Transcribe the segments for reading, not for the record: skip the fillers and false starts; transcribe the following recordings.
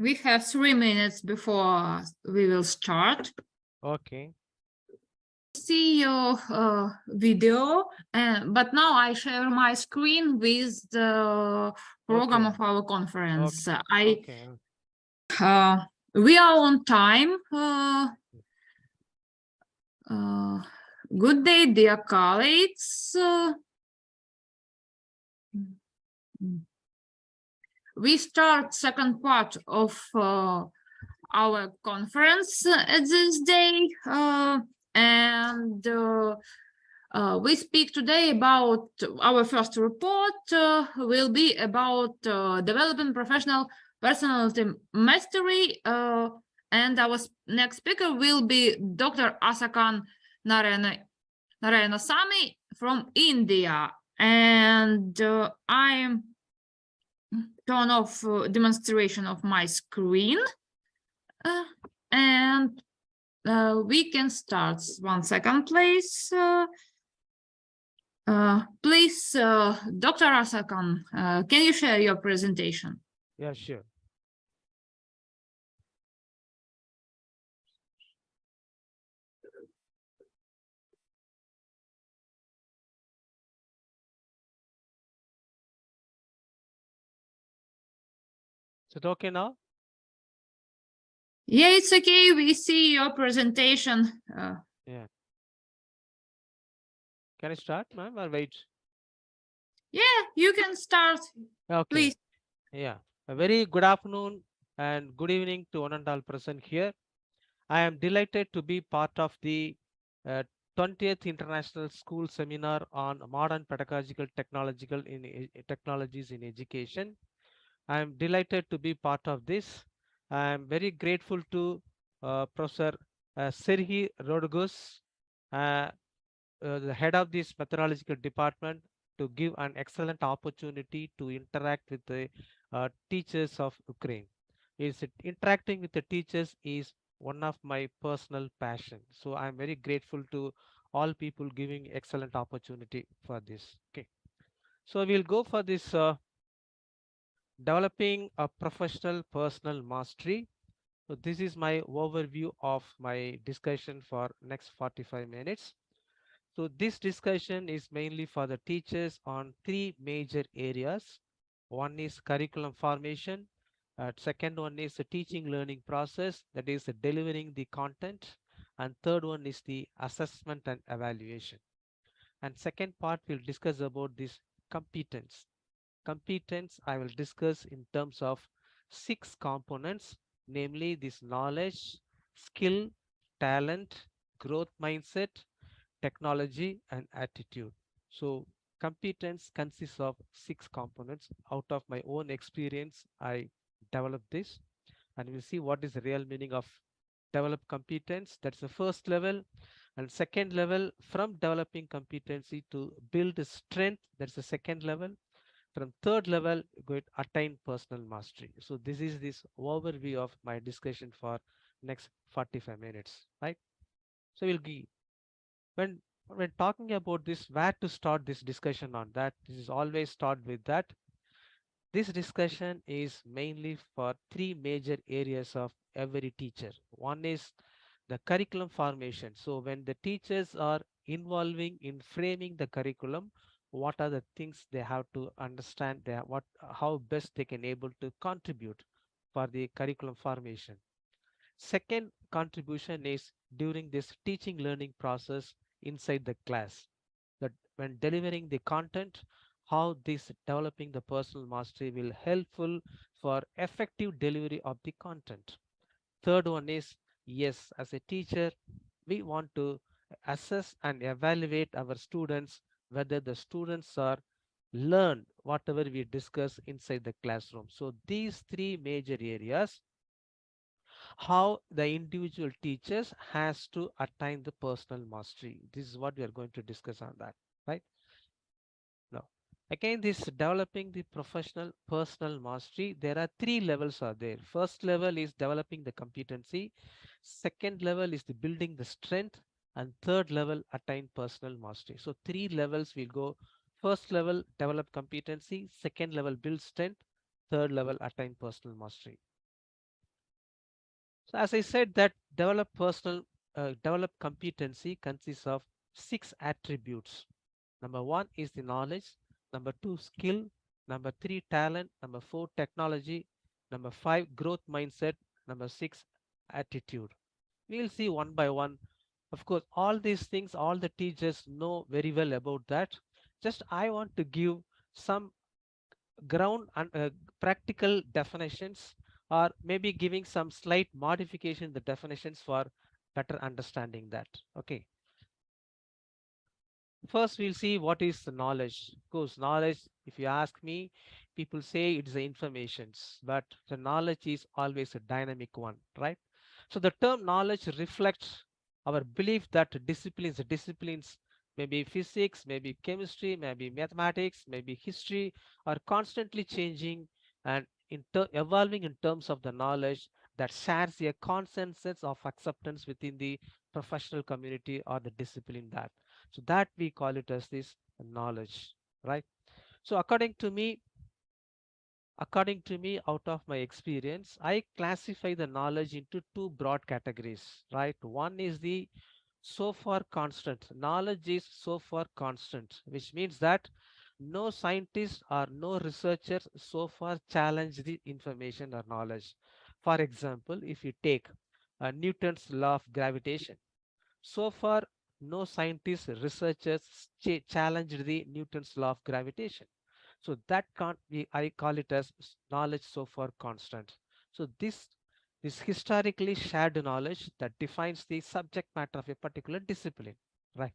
We have 3 minutes before we will start. Okay. See your video, but now I share my screen with the program Okay. of our conference. Okay. We are on time. Good day, dear colleagues. We start second part of our conference at this day, and we speak today about our first report will be about developing professional personality mastery, and our next speaker will be Dr. Asokan Narayanasamy from India. And I turn off demonstration of my screen, and we can start. 1 second, please. Please, Dr. Asokan, can you share your presentation? Yeah, sure. Is it okay now? Yeah, it's okay. We see your presentation. Yeah. Can I start, ma'am, or wait? Yeah, you can start, Okay. please. Yeah. A very good afternoon and good evening to one and all present here. I am delighted to be part of the uh, 20th International School Seminar on Modern Pedagogical Technologies in Education. I am delighted to be part of this. I am very grateful to Professor Serhi Rodriguez, uh, the head of this methodological department, to give an excellent opportunity to interact with the teachers of Ukraine. Interacting with the teachers is one of my personal passion. So I'm very grateful to all people giving excellent opportunity for this. Okay. So we'll go for this developing a professional personal mastery. So this is my overview of my discussion for next 45 minutes. So this discussion is mainly for the teachers on three major areas. One is curriculum formation. Second one is the teaching learning process, that is delivering the content. And third one is the assessment and evaluation. And second part we'll discuss about this competence. Competence I will discuss in terms of 6 components, namely this knowledge, skill, talent, growth mindset, technology, and attitude. So competence consists of 6 components. Out of my own experience, I developed this, and we'll see what is the real meaning of develop competence. That's the first level. And second level, from developing competency to build strength, that's the second level. From third level, go to attain personal mastery. So this is this overview of my discussion for next 45 minutes, right? So we'll give when talking about this, where to start this discussion on that, this is always start with that. This discussion is mainly for three major areas of every teacher. One is the curriculum formation. So when the teachers are involving in framing the curriculum, what are the things they have to understand, how best they can able to contribute for the curriculum formation. Second contribution is during this teaching learning process inside the class, that when delivering the content, how this developing the personal mastery will helpful for effective delivery of the content. Third one is, yes, as a teacher, we want to assess and evaluate our students, whether the students are learn whatever we discuss inside the classroom. So these three major areas, how the individual teachers has to attain the personal mastery. This is what we are going to discuss on that, right? Now, again, this developing the professional personal mastery, there are three levels are there. First level is developing the competency. Second level is the building the strength. And third level, attain personal mastery. So three levels will go. First level, develop competency. Second level, build strength. Third level, attain personal mastery. So as I said that develop competency consists of 6 attributes. Number one is the knowledge, number two, skill, number three, talent, number four, technology, number five, growth mindset, number six, attitude. We'll see one by one. Of course, all these things, all the teachers know very well about that. Just I want to give some ground and practical definitions, or maybe giving some slight modification in the definitions for better understanding that. Okay. First, we'll see what is the knowledge. Of course, knowledge, if you ask me, people say it's the informations, but the knowledge is always a dynamic one, right? So the term knowledge reflects our belief that disciplines, maybe physics, maybe chemistry, maybe mathematics, maybe history, are constantly changing and evolving in terms of the knowledge that shares a consensus of acceptance within the professional community or the discipline that. So that we call it as this knowledge, right? So according to me, out of my experience, I classify the knowledge into two broad categories, right? One is the so far constant. Knowledge is so far constant, which means that no scientist or no researcher so far challenged the information or knowledge. For example, if you take Newton's law of gravitation, so far, no scientists, researchers challenged the Newton's law of gravitation. So that can't be, I call it as knowledge so far constant. So this historically shared knowledge that defines the subject matter of a particular discipline, right?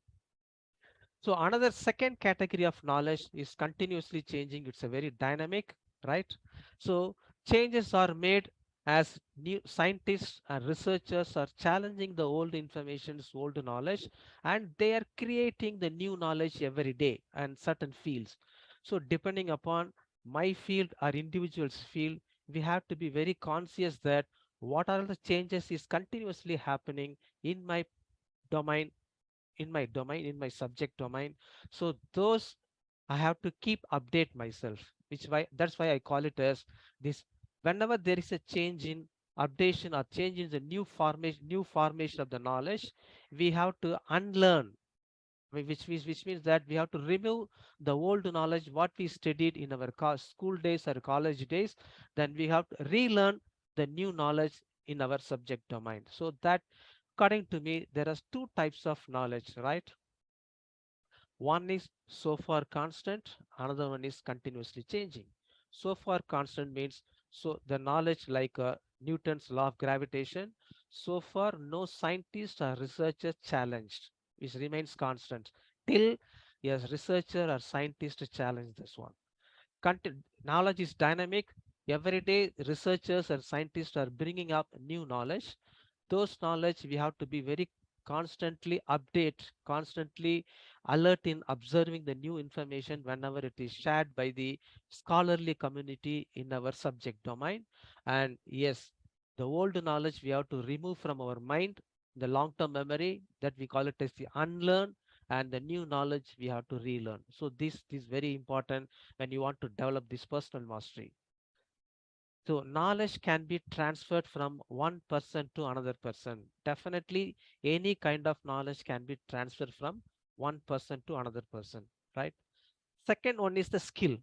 So another second category of knowledge is continuously changing. It's a very dynamic, right? So changes are made as new scientists and researchers are challenging the old information's old knowledge, and they are creating the new knowledge every day and certain fields. So depending upon my field or individual's field, we have to be very conscious that what are the changes is continuously happening in my domain, in my subject domain. So those I have to keep update myself, which why that's why I call it as this. Whenever there is a change in updation or change in the new formation of the knowledge, we have to unlearn, which means that we have to remove the old knowledge what we studied in our school days or college days. Then we have to relearn the new knowledge in our subject domain. So that, according to me, there are two types of knowledge, right? One is so far constant, another one is continuously changing. So far constant means so the knowledge like Newton's law of gravitation, so far no scientist or researcher challenged, which remains constant till yes researcher or scientist challenge this one. Knowledge is dynamic. Every day researchers and scientists are bringing up new knowledge. Those knowledge we have to be very constantly update, constantly alert in observing the new information whenever it is shared by the scholarly community in our subject domain. And yes, the old knowledge we have to remove from our mind, the long-term memory that we call it as the unlearn, and the new knowledge we have to relearn. So this is very important when you want to develop this personal mastery. So knowledge can be transferred from one person to another person. Definitely, any kind of knowledge can be transferred from one person to another person, right? Second one is the skill.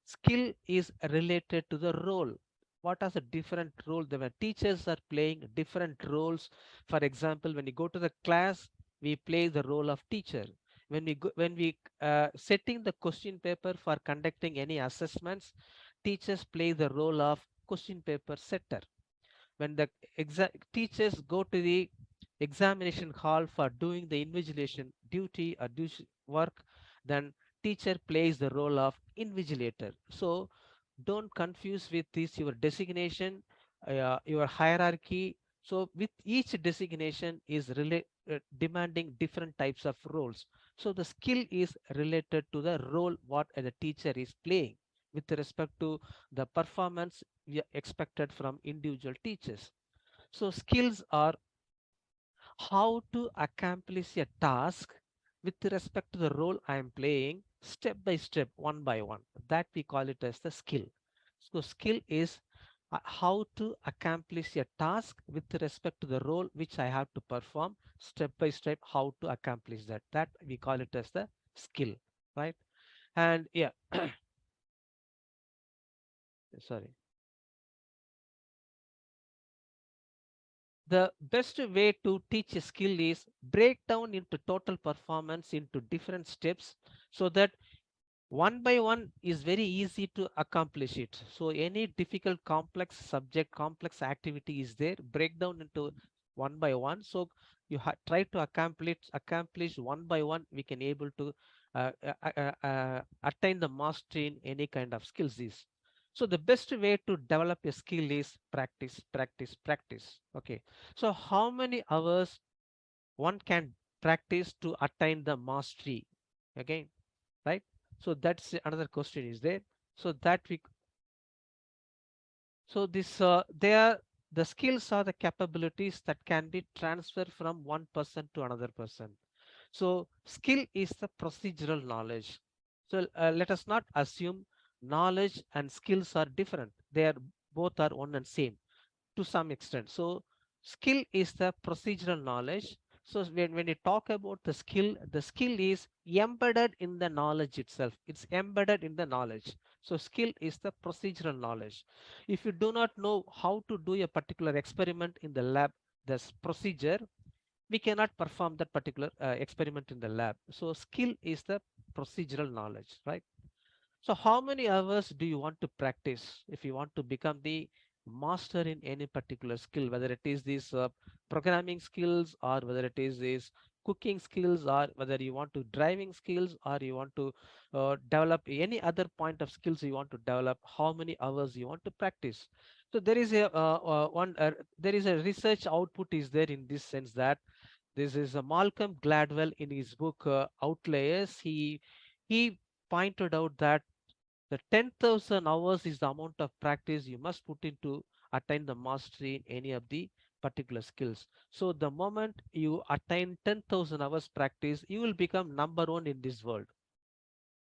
Skill is related to the role. What are the different roles? The teachers are playing different roles. For example, when you go to the class, we play the role of teacher. When we setting the question paper for conducting any assessments, teachers play the role of question paper setter. When the teachers go to the examination hall for doing the invigilation duty or work, then teacher plays the role of invigilator. So don't confuse with this your designation, your hierarchy. So with each designation is demanding different types of roles. So the skill is related to the role what the teacher is playing with respect to the performance we expected from individual teachers. So skills are how to accomplish a task with respect to the role I am playing step by step, one by one. That we call it as the skill. So skill is how to accomplish a task with respect to the role which I have to perform, step by step, how to accomplish that. That we call it as the skill, right? And yeah, sorry. The best way to teach a skill is break down into total performance into different steps so that one by one is very easy to accomplish it. So any difficult complex subject complex activity is there, break down into one by one, so you try to accomplish one by one, we can able to attain the mastery in any kind of skills is. So the best way to develop a skill is practice, practice, practice. Okay, so how many hours one can practice to attain the mastery again, right? So that's another question is there. So that we, so this they are the skills are the capabilities that can be transferred from one person to another person. So skill is the procedural knowledge. So let us not assume knowledge and skills are different. They are both are one and same to some extent. So skill is the procedural knowledge. So when you talk about the skill is embedded in the knowledge itself. It's embedded in the knowledge. So skill is the procedural knowledge. If you do not know how to do a particular experiment in the lab, this procedure, we cannot perform that particular experiment in the lab. So skill is the procedural knowledge, right? So how many hours do you want to practice if you want to become the master in any particular skill, whether it is these programming skills or whether it is these cooking skills or whether you want to driving skills or you want to develop any other point of skills you want to develop, how many hours you want to practice. So there is a there is a research output is there in this sense that this is a Malcolm Gladwell in his book Outliers. He pointed out that the 10,000 hours is the amount of practice you must put into attain the mastery in any of the particular skills. So the moment you attain 10,000 hours practice, you will become number one in this world.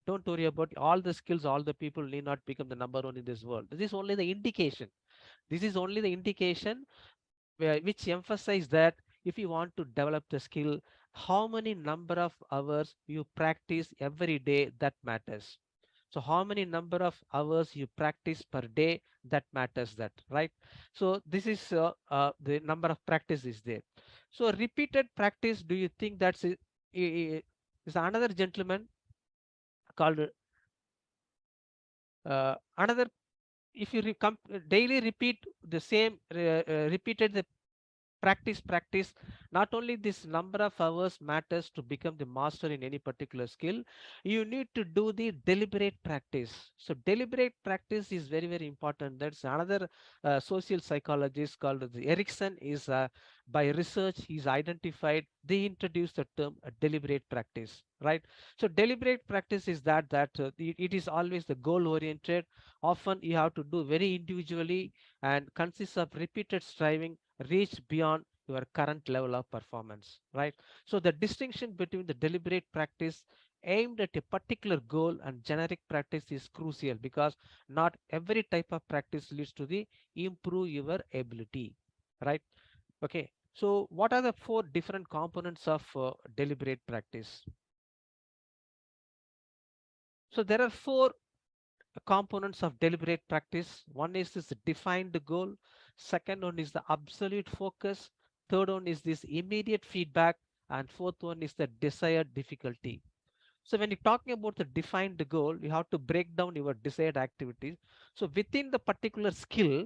Don't worry about all the skills, all the people need not become the number one in this world. This is only the indication. This is only the indication which emphasize that if you want to develop the skill, how many number of hours you practice every day, that matters. So how many number of hours you practice per day, that matters, that, right? So this is the number of practice is there. So repeated practice, do you think that's is another gentleman called another, if you daily repeat the same repeated the practice, not only this number of hours matters to become the master in any particular skill, you need to do the deliberate practice. So deliberate practice is very very important. That's another social psychologist called the Erickson is by research he's identified, they introduced the term deliberate practice, right? So deliberate practice is it is always the goal oriented, often you have to do very individually and consists of repeated striving reach beyond your current level of performance, right? So the distinction between the deliberate practice aimed at a particular goal and generic practice is crucial because not every type of practice leads to the improve your ability, right? Okay, so what are the four different components of deliberate practice? So there are four components of deliberate practice. One is this defined goal. Second one is the absolute focus. Third one is this immediate feedback. And fourth one is the desired difficulty. So when you're talking about the defined goal, you have to break down your desired activities. So within the particular skill,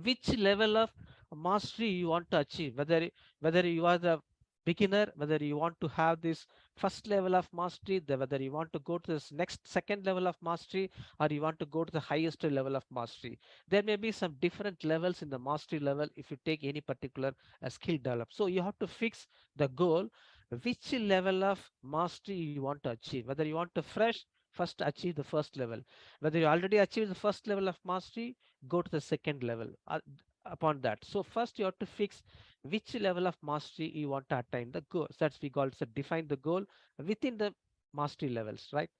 which level of mastery you want to achieve, whether you are the beginner, whether you want to have this first level of mastery, whether you want to go to this next second level of mastery, or you want to go to the highest level of mastery. There may be some different levels in the mastery level if you take any particular skill develop. So you have to fix the goal, which level of mastery you want to achieve, whether you want to fresh first achieve the first level, whether you already achieved the first level of mastery, go to the second level upon that. So first you have to fix which level of mastery you want to attain the goal. That's we call it, so define the goal within the mastery levels, right?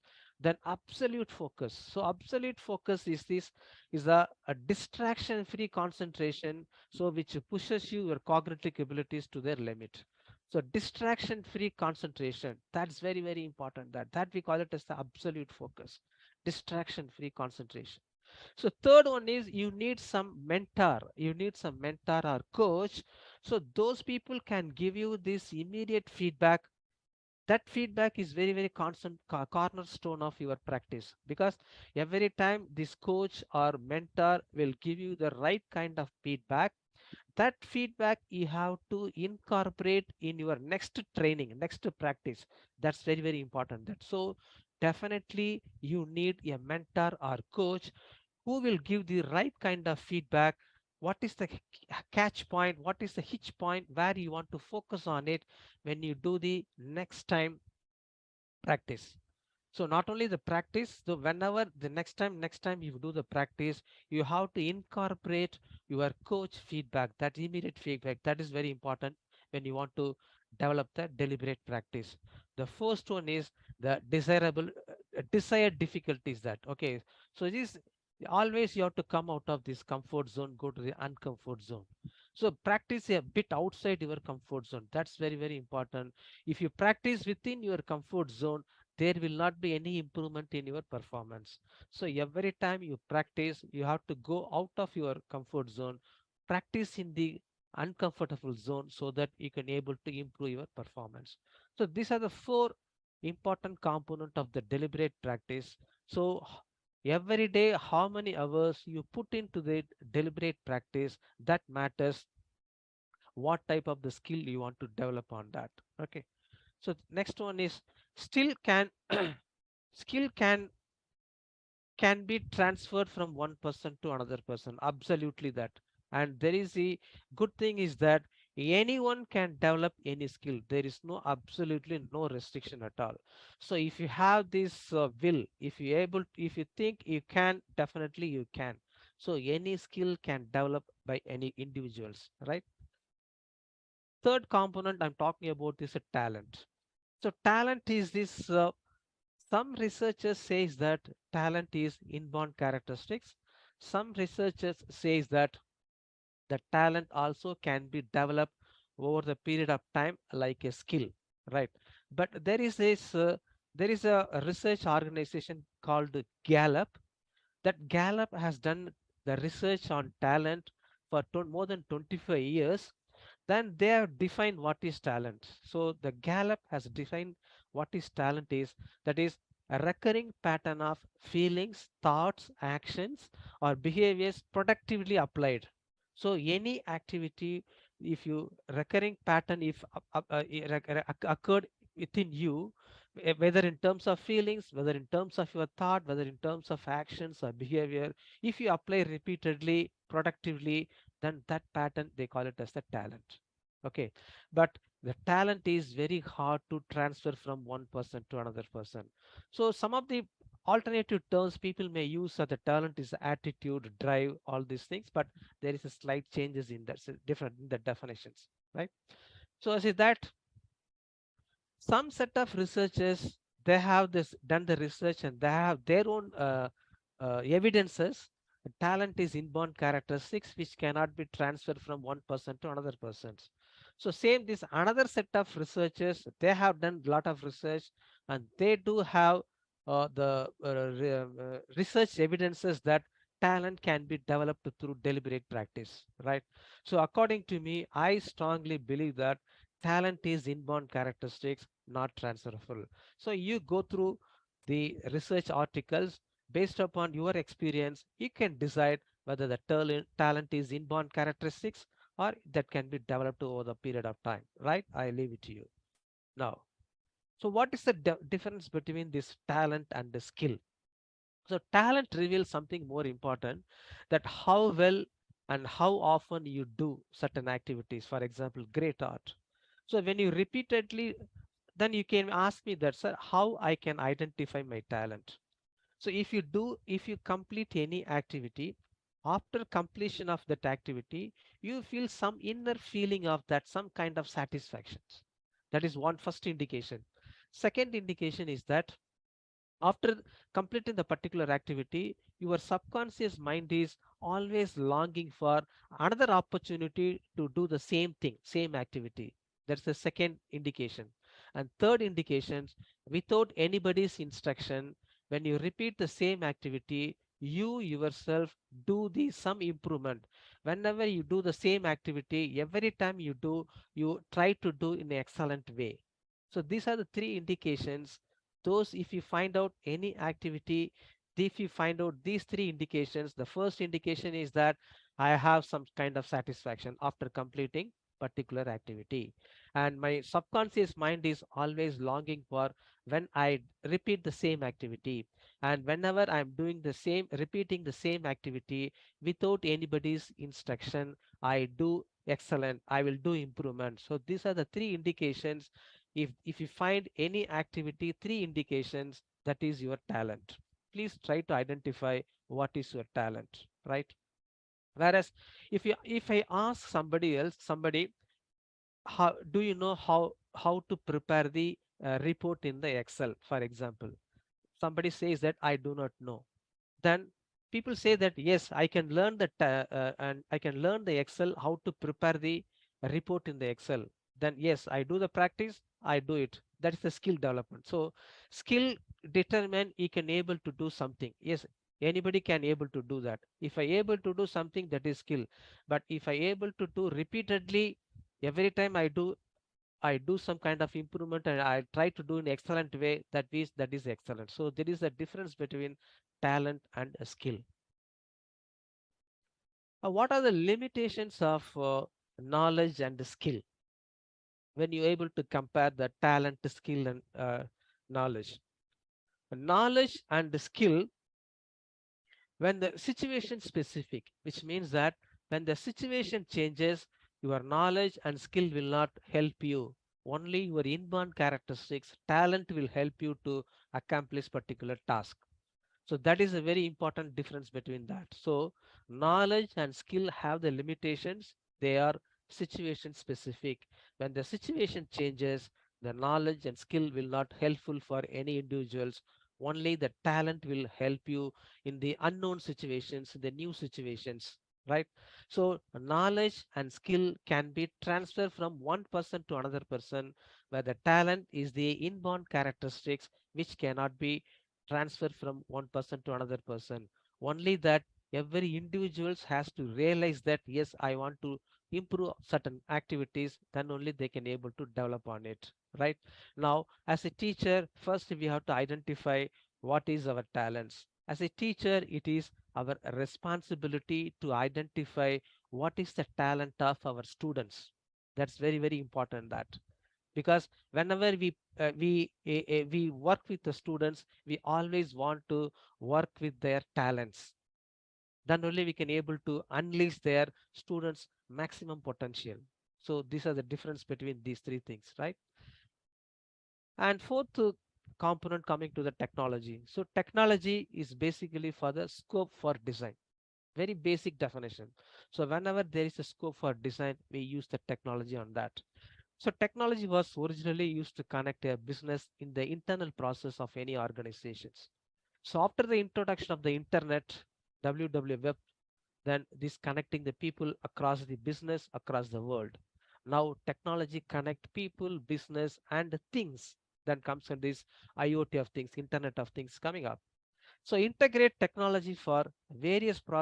Then absolute focus. So absolute focus is this, is a distraction free concentration, so which pushes you your cognitive abilities to their limit. So distraction free concentration, that's very very important, that we call it as the absolute focus, distraction free concentration. So third one is you need some mentor, or coach. So those people can give you this immediate feedback. That feedback is very very constant cornerstone of your practice, because every time this coach or mentor will give you the right kind of feedback, that feedback you have to incorporate in your next training, next practice. That's very very important. That so definitely you need a mentor or coach who will give the right kind of feedback. What is the catch point, what is the hitch point where you want to focus on it when you do the next time practice. So not only the practice, so whenever the next time you do the practice, you have to incorporate your coach feedback, that immediate feedback. That is very important when you want to develop the deliberate practice. The first one is the desired difficulties. That okay. So this always you have to come out of this comfort zone, go to the uncomfort zone. So practice a bit outside your comfort zone. That's very very important. If you practice within your comfort zone, there will not be any improvement in your performance. So every time you practice, you have to go out of your comfort zone, practice in the uncomfortable zone, so that you can able to improve your performance. So these are the four important component of the deliberate practice. So every day how many hours you put into the deliberate practice, that matters what type of the skill you want to develop on that. Okay. So next one is still can skill can be transferred from one person to another person, absolutely that. And there is the good thing is that anyone can develop any skill, there is no absolutely no restriction at all. So if you have this will, if you able, if you think you can, definitely you can. So any skill can develop by any individuals, right? Third component I'm talking about is a talent. So talent is this some researchers says that talent is inborn characteristics. Some researchers says that the talent also can be developed over the period of time like a skill, right? But there is a research organization called Gallup. That Gallup has done the research on talent for more than 25 years. Then they have defined what is talent. So the Gallup has defined what is talent is, that is a recurring pattern of feelings, thoughts, actions, or behaviors productively applied. So any activity, if you recurring pattern, if occurred within you, whether in terms of feelings, whether in terms of your thought, whether in terms of actions or behavior, if you apply repeatedly, productively, then that pattern they call it as the talent. Okay. But the talent is very hard to transfer from one person to another person. So some of the alternative terms people may use are the talent is attitude, drive, all these things, but there is a slight changes in that, different in the definitions, right? So I say that some set of researchers, they have this done the research and they have their own evidences. Talent is inborn characteristics which cannot be transferred from one person to another person. So same this another set of researchers, they have done a lot of research and they do have research evidences that talent can be developed through deliberate practice, right? So according to me, I strongly believe that talent is inborn characteristics, not transferable. So you go through the research articles, based upon your experience, you can decide whether the talent is inborn characteristics or that can be developed over the period of time, right? I leave it to you. Now, so what is the difference between this talent and the skill? So talent reveals something more important, that how well and how often you do certain activities. For example, great art. So when you repeatedly, then you can ask me that, sir, how I can identify my talent. So if you complete any activity, after completion of that activity, you feel some inner feeling of that, some kind of satisfaction. That is one first indication. Second indication is that After completing the particular activity, your subconscious mind is always longing for another opportunity to do the same thing, same activity. That's the second indication. And third indications, without anybody's instruction, when you repeat the same activity, you yourself do the some improvement. Whenever you do the same activity, every time you do, you try to do in an excellent way. So these are the three indications. Those, if you find out any activity, if you find out these three indications, the first indication is that I have some kind of satisfaction after completing particular activity, and my subconscious mind is always longing for when I repeat the same activity. And whenever I'm doing the same, repeating the same activity without anybody's instruction, I do excellent, I will do improvement. So these are the three indications. If you find any activity, three indications, that is your talent. Please try to identify what is your talent, right? Whereas if I ask somebody else, somebody, how do you know how to prepare the report in the Excel, for example? Somebody says that I do not know. Then people say that yes, I can learn that and I can learn the Excel, how to prepare the report in the Excel. Then yes, I do the practice, I do it. That is the skill development. So skill determine you can able to do something. Yes, anybody can able to do that. If I able to do something, that is skill. But if I able to do repeatedly, every time I do some kind of improvement and I try to do in excellent way, that is excellent. So there is a difference between talent and a skill. What are the limitations of knowledge and skill when you're able to compare the talent, skill, and knowledge? Knowledge and skill, when the situation specific, which means that when the situation changes, your knowledge and skill will not help you. Only your inborn characteristics, talent will help you to accomplish particular task. So that is a very important difference between that. So knowledge and skill have the limitations. They are situation specific. When the situation changes, the knowledge and skill will not helpful for any individuals. Only the talent will help you in the unknown situations, the new situations, right? So knowledge and skill can be transferred from one person to another person, where the talent is the inborn characteristics which cannot be transferred from one person to another person. Only that every individuals has to realize that yes, I want to improve certain activities, then only they can able to develop on it, right? Now as a teacher, first we have to identify what is our talents. As a teacher, it is our responsibility to identify what is the talent of our students. That's very very important, that because whenever we work with the students, we always want to work with their talents. Then only we can able to unleash their students maximum potential. So these are the difference between these three things, right? And fourth component, coming to the technology. So technology is basically for the scope for design, very basic definition. So whenever there is a scope for design, we use the technology on that. So technology was originally used to connect a business in the internal process of any organizations. So after the introduction of the internet, www, then this connecting the people across the business, across the world. Now technology connect people, business, and things. Then comes in this IoT of things, Internet of Things coming up. So integrate technology for various processes